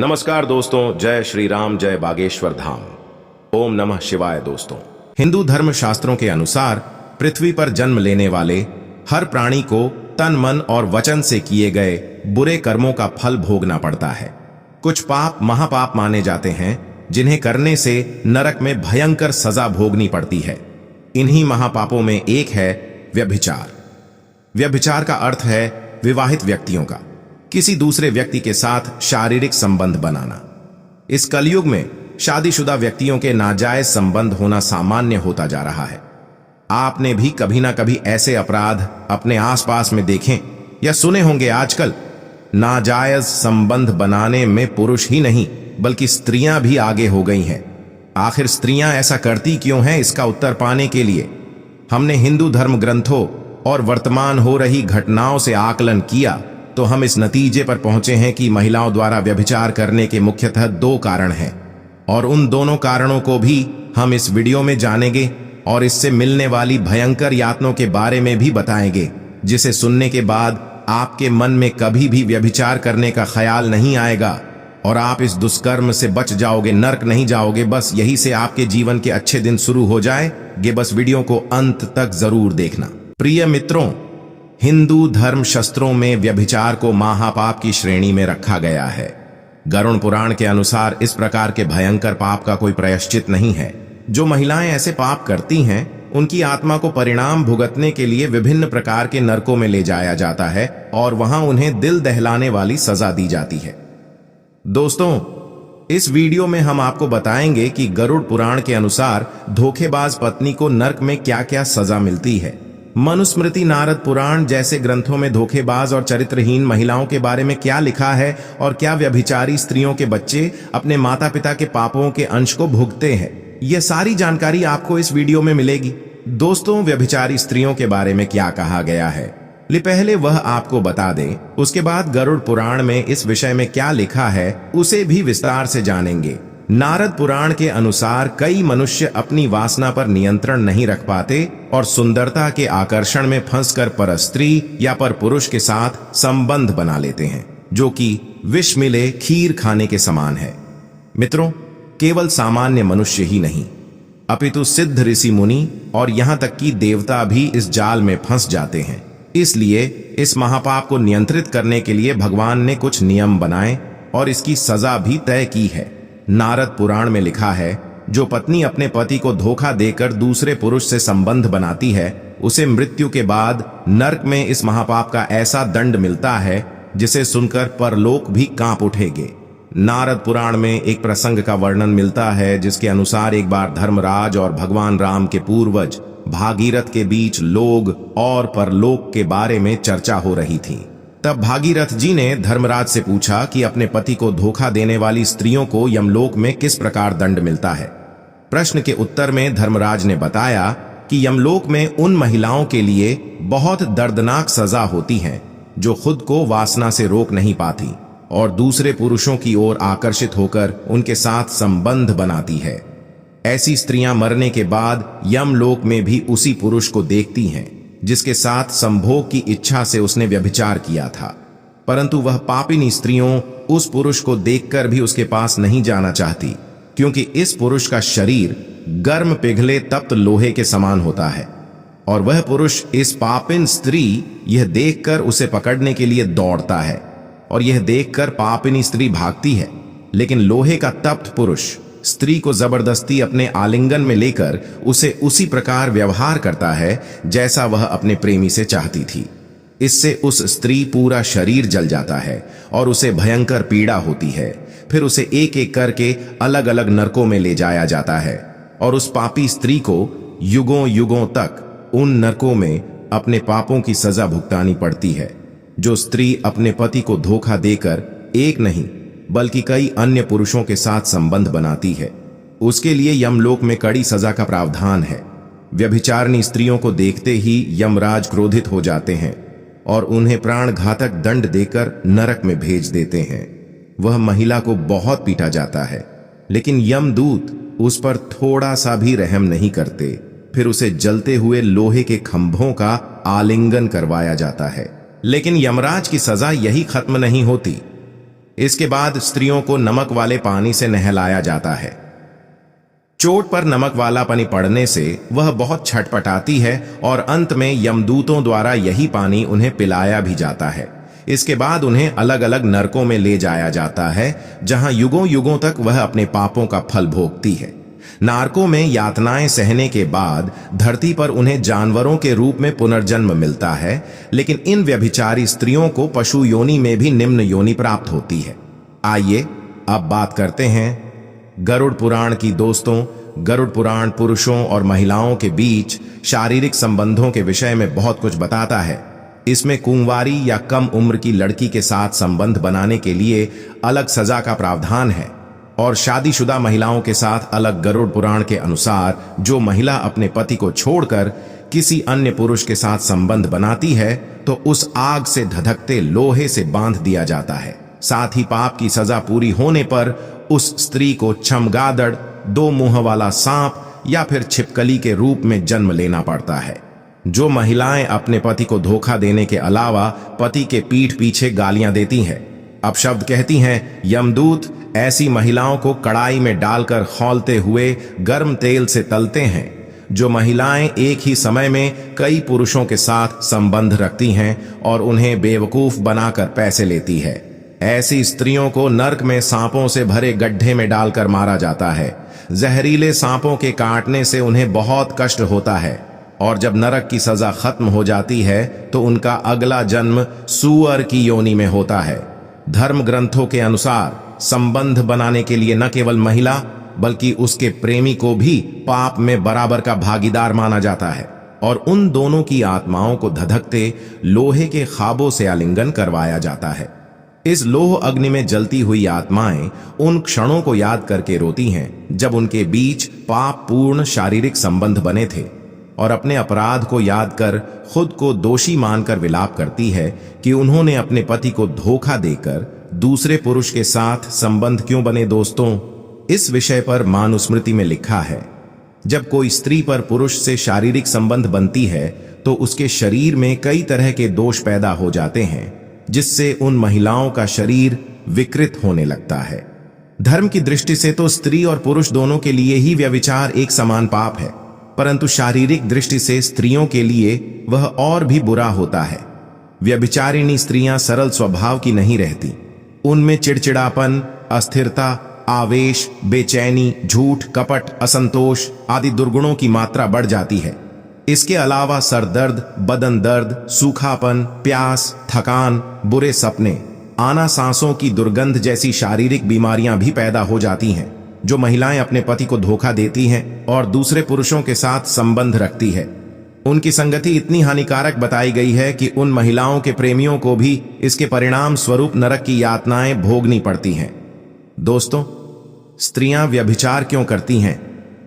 नमस्कार दोस्तों, जय श्री राम, जय बागेश्वर धाम। ओम नमः शिवाय। दोस्तों, हिंदू धर्म शास्त्रों के अनुसार पृथ्वी पर जन्म लेने वाले हर प्राणी को तन, मन और वचन से किए गए बुरे कर्मों का फल भोगना पड़ता है। कुछ पाप महापाप माने जाते हैं, जिन्हें करने से नरक में भयंकर सजा भोगनी पड़ती है। इन्हीं महापापों में एक है व्यभिचार। व्यभिचार का अर्थ है विवाहित व्यक्तियों का किसी दूसरे व्यक्ति के साथ शारीरिक संबंध बनाना। इस कलयुग में शादीशुदा व्यक्तियों के नाजायज संबंध होना सामान्य होता जा रहा है। आपने भी कभी ना कभी ऐसे अपराध अपने आसपास में देखे या सुने होंगे। आजकल नाजायज संबंध बनाने में पुरुष ही नहीं बल्कि स्त्रियां भी आगे हो गई हैं। आखिर स्त्रियां ऐसा करती क्यों हैं? इसका उत्तर पाने के लिए हमने हिंदू धर्म ग्रंथों और वर्तमान हो रही घटनाओं से आकलन किया तो हम इस नतीजे पर पहुंचे हैं कि महिलाओं द्वारा व्यभिचार करने के मुख्यतः दो कारण हैं, और उन दोनों कारणों को भी हम इस वीडियो में जानेंगे और इससे मिलने वाली भयंकर यातनाओं के बारे में भी बताएंगे, जिसे सुनने के बाद आपके मन में कभी भी व्यभिचार करने का ख्याल नहीं आएगा और आप इस दुष्कर्म से बच जाओगे, नर्क नहीं जाओगे। बस यही से आपके जीवन के अच्छे दिन शुरू हो जाएंगे। बस वीडियो को अंत तक जरूर देखना। प्रिय मित्रों, हिंदू धर्म शास्त्रों में व्यभिचार को महापाप की श्रेणी में रखा गया है। गरुड़ पुराण के अनुसार इस प्रकार के भयंकर पाप का कोई प्रायश्चित नहीं है। जो महिलाएं ऐसे पाप करती हैं, उनकी आत्मा को परिणाम भुगतने के लिए विभिन्न प्रकार के नरकों में ले जाया जाता है और वहां उन्हें दिल दहलाने वाली सजा दी जाती है। दोस्तों, इस वीडियो में हम आपको बताएंगे कि गरुड़ पुराण के अनुसार धोखेबाज पत्नी को नर्क में क्या क्या सजा मिलती है। मनुस्मृति, नारद पुराण जैसे ग्रंथों में धोखेबाज और चरित्रहीन महिलाओं के बारे में क्या लिखा है और क्या व्यभिचारी स्त्रियों के बच्चे अपने माता पिता के पापों के अंश को भुगतते हैं, यह सारी जानकारी आपको इस वीडियो में मिलेगी। दोस्तों, व्यभिचारी स्त्रियों के बारे में क्या कहा गया है, पहले वह आपको बता दें। उसके बाद गरुड़ पुराण में इस विषय में क्या लिखा है उसे भी विस्तार से जानेंगे। नारद पुराण के अनुसार कई मनुष्य अपनी वासना पर नियंत्रण नहीं रख पाते और सुंदरता के आकर्षण में फंसकर पर स्त्री या पर पुरुष के साथ संबंध बना लेते हैं, जो कि विष मिले खीर खाने के समान है। मित्रों, केवल सामान्य मनुष्य ही नहीं अपितु सिद्ध ऋषि मुनि और यहां तक कि देवता भी इस जाल में फंस जाते हैं। इसलिए इस महापाप को नियंत्रित करने के लिए भगवान ने कुछ नियम बनाए और इसकी सजा भी तय की है। नारद पुराण में लिखा है, जो पत्नी अपने पति को धोखा देकर दूसरे पुरुष से संबंध बनाती है, उसे मृत्यु के बाद नर्क में इस महापाप का ऐसा दंड मिलता है जिसे सुनकर परलोक भी कांप उठेंगे। नारद पुराण में एक प्रसंग का वर्णन मिलता है, जिसके अनुसार एक बार धर्मराज और भगवान राम के पूर्वज भागीरथ के बीच लोग और परलोक के बारे में चर्चा हो रही थी। तब भागीरथ जी ने धर्मराज से पूछा कि अपने पति को धोखा देने वाली स्त्रियों को यमलोक में किस प्रकार दंड मिलता है। प्रश्न के उत्तर में धर्मराज ने बताया कि यमलोक में उन महिलाओं के लिए बहुत दर्दनाक सजा होती है जो खुद को वासना से रोक नहीं पाती और दूसरे पुरुषों की ओर आकर्षित होकर उनके साथ संबंध बनाती है। ऐसी स्त्रियां मरने के बाद यमलोक में भी उसी पुरुष को देखती हैं जिसके साथ संभोग की इच्छा से उसने व्यभिचार किया था, परंतु वह पापिनी स्त्रियों उस पुरुष को देखकर भी उसके पास नहीं जाना चाहती, क्योंकि इस पुरुष का शरीर गर्म पिघले तप्त लोहे के समान होता है और वह पुरुष, इस पापिन स्त्री, यह देखकर उसे पकड़ने के लिए दौड़ता है और यह देखकर पापिनी स्त्री भागती है, लेकिन लोहे का तप्त पुरुष स्त्री को जबरदस्ती अपने आलिंगन में लेकर उसे उसी प्रकार व्यवहार करता है जैसा वह अपने प्रेमी से चाहती थी। इससे उस स्त्री पूरा शरीर जल जाता है और उसे भयंकर पीड़ा होती है। फिर उसे एक एक करके अलग अलग नरकों में ले जाया जाता है और उस पापी स्त्री को युगों युगों तक उन नरकों में अपने पापों की सजा भुगतानी पड़ती है। जो स्त्री अपने पति को धोखा देकर एक नहीं बल्कि कई अन्य पुरुषों के साथ संबंध बनाती है, उसके लिए यमलोक में कड़ी सजा का प्रावधान है। व्यभिचारिणी स्त्रियों को देखते ही यमराज क्रोधित हो जाते हैं और उन्हें प्राण घातक दंड देकर नरक में भेज देते हैं। वह महिला को बहुत पीटा जाता है, लेकिन यमदूत उस पर थोड़ा सा भी रहम नहीं करते। फिर उसे जलते हुए लोहे के खंभों का आलिंगन करवाया जाता है। लेकिन यमराज की सजा यही खत्म नहीं होती। इसके बाद स्त्रियों को नमक वाले पानी से नहलाया जाता है। चोट पर नमक वाला पानी पड़ने से वह बहुत छटपटाती है और अंत में यमदूतों द्वारा यही पानी उन्हें पिलाया भी जाता है। इसके बाद उन्हें अलग अलग नरकों में ले जाया जाता है, जहां युगों युगों तक वह अपने पापों का फल भोगती है। नारकों में यातनाएं सहने के बाद धरती पर उन्हें जानवरों के रूप में पुनर्जन्म मिलता है, लेकिन इन व्यभिचारी स्त्रियों को पशु योनि में भी निम्न योनि प्राप्त होती है। आइए अब बात करते हैं गरुड़ पुराण की। दोस्तों, गरुड़ पुराण पुरुषों और महिलाओं के बीच शारीरिक संबंधों के विषय में बहुत कुछ बताता है। इसमें कुंवारी या कम उम्र की लड़की के साथ संबंध बनाने के लिए अलग सजा का प्रावधान है और शादीशुदा महिलाओं के साथ अलग। गरुड़ पुराण के अनुसार जो महिला अपने पति को छोड़कर किसी अन्य पुरुष के साथ संबंध बनाती है तो उस आग से धधकते लोहे से बांध दिया जाता है। साथ ही पाप की सजा पूरी होने पर उस स्त्री को चमगादड़, दो मुंह वाला सांप या फिर छिपकली के रूप में जन्म लेना पड़ता है। जो महिलाएं अपने पति को धोखा देने के अलावा पति के पीठ पीछे गालियां देती हैं, अपशब्द कहती हैं, यमदूत ऐसी महिलाओं को कड़ाई में डालकर खौलते हुए गर्म तेल से तलते हैं। जो महिलाएं एक ही समय में कई पुरुषों के साथ संबंध रखती हैं और उन्हें बेवकूफ बनाकर पैसे लेती है, ऐसी स्त्रियों को नरक में सांपों से भरे गड्ढे में डालकर मारा जाता है। जहरीले सांपों के काटने से उन्हें बहुत कष्ट होता है और जब नरक की सजा खत्म हो जाती है तो उनका अगला जन्म सूअर की योनि में होता है। धर्म ग्रंथों के अनुसार संबंध बनाने के लिए न केवल महिला बल्कि उसके प्रेमी को भी पाप में बराबर का भागीदार माना जाता है और उन दोनों की आत्माओं को धधकते लोहे के खाबों से आलिंगन करवाया जाता है। इस लोह अग्नि में जलती हुई आत्माएं उन क्षणों को याद करके रोती हैं जब उनके बीच पाप पूर्ण शारीरिक संबंध बने थे और अपने अपराध को याद कर खुद को दोषी मानकर विलाप करती है कि उन्होंने अपने पति को धोखा देकर दूसरे पुरुष के साथ संबंध क्यों बने। दोस्तों, इस विषय पर मनुस्मृति में लिखा है, जब कोई स्त्री पर पुरुष से शारीरिक संबंध बनती है तो उसके शरीर में कई तरह के दोष पैदा हो जाते हैं, जिससे उन महिलाओं का शरीर विकृत होने लगता है। धर्म की दृष्टि से तो स्त्री और पुरुष दोनों के लिए ही व्यभिचार एक समान पाप है, परंतु शारीरिक दृष्टि से स्त्रियों के लिए वह और भी बुरा होता है। व्यभिचारिणी स्त्रियां सरल स्वभाव की नहीं रहती। उनमें चिड़चिड़ापन, अस्थिरता, आवेश, बेचैनी, झूठ, कपट, असंतोष आदि दुर्गुणों की मात्रा बढ़ जाती है। इसके अलावा सरदर्द, बदन दर्द, सूखापन, प्यास, थकान, बुरे सपने, आना सांसों की दुर्गंध जैसी शारीरिक बीमारियां भी पैदा हो जाती हैं। जो महिलाएं अपने पति को धोखा देती हैं और दूसरे पुरुषों के साथ संबंध रखती है, उनकी संगति इतनी हानिकारक बताई गई है कि उन महिलाओं के प्रेमियों को भी इसके परिणाम स्वरूप नरक की यातनाएं भोगनी पड़ती हैं। दोस्तों, स्त्रियां व्यभिचार क्यों करती हैं?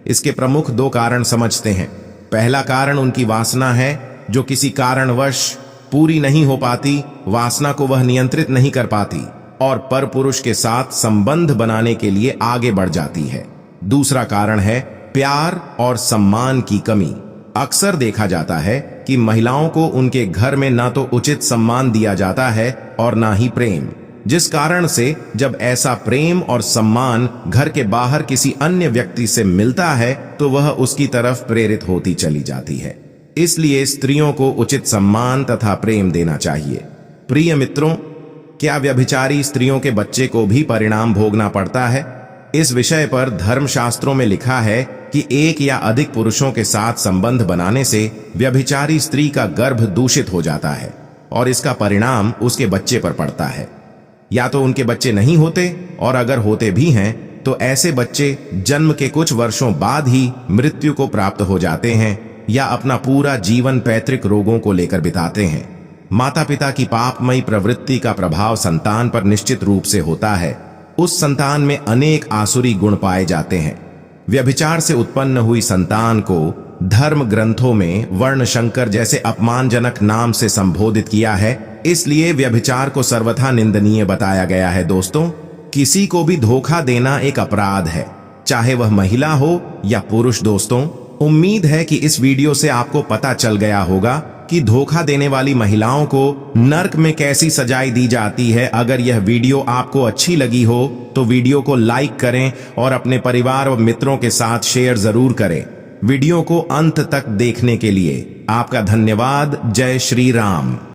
इसके प्रमुख दो कारण समझते हैं। पहला कारण उनकी वासना है, जो किसी कारणवश पूरी नहीं हो पाती। वासना को वह नियंत्रित नहीं कर पाती और परपुरुष के साथ संबंध बनाने के लिए आगे बढ़ जाती है। दूसरा कारण है प्यार और सम्मान की कमी। अक्सर देखा जाता है कि महिलाओं को उनके घर में ना तो उचित सम्मान दिया जाता है और ना ही प्रेम, जिस कारण से जब ऐसा प्रेम और सम्मान घर के बाहर किसी अन्य व्यक्ति से मिलता है तो वह उसकी तरफ प्रेरित होती चली जाती है। इसलिए स्त्रियों को उचित सम्मान तथा प्रेम देना चाहिए। प्रिय मित्रों, क्या व्यभिचारी स्त्रियों के बच्चे को भी परिणाम भोगना पड़ता है? इस विषय पर धर्मशास्त्रों में लिखा है कि एक या अधिक पुरुषों के साथ संबंध बनाने से व्यभिचारी स्त्री का गर्भ दूषित हो जाता है और इसका परिणाम उसके बच्चे पर पड़ता है। या तो उनके बच्चे नहीं होते और अगर होते भी हैं तो ऐसे बच्चे जन्म के कुछ वर्षों बाद ही मृत्यु को प्राप्त हो जाते हैं या अपना पूरा जीवन पैतृक रोगों को लेकर बिताते हैं। माता पिता की पापमयी प्रवृत्ति का प्रभाव संतान पर निश्चित रूप से होता है। उस संतान में अनेक आसुरी गुण पाए जाते हैं। व्यभिचार से उत्पन्न हुई संतान को धर्म ग्रंथों में वर्ण शंकर जैसे अपमानजनक नाम से संबोधित किया है। इसलिए व्यभिचार को सर्वथा निंदनीय बताया गया है। दोस्तों, किसी को भी धोखा देना एक अपराध है, चाहे वह महिला हो या पुरुष। दोस्तों, उम्मीद है कि इस वीडियो से आपको पता चल गया होगा कि धोखा देने वाली महिलाओं को नर्क में कैसी सजाएं दी जाती है। अगर यह वीडियो आपको अच्छी लगी हो तो वीडियो को लाइक करें और अपने परिवार और मित्रों के साथ शेयर जरूर करें। वीडियो को अंत तक देखने के लिए आपका धन्यवाद। जय श्री राम।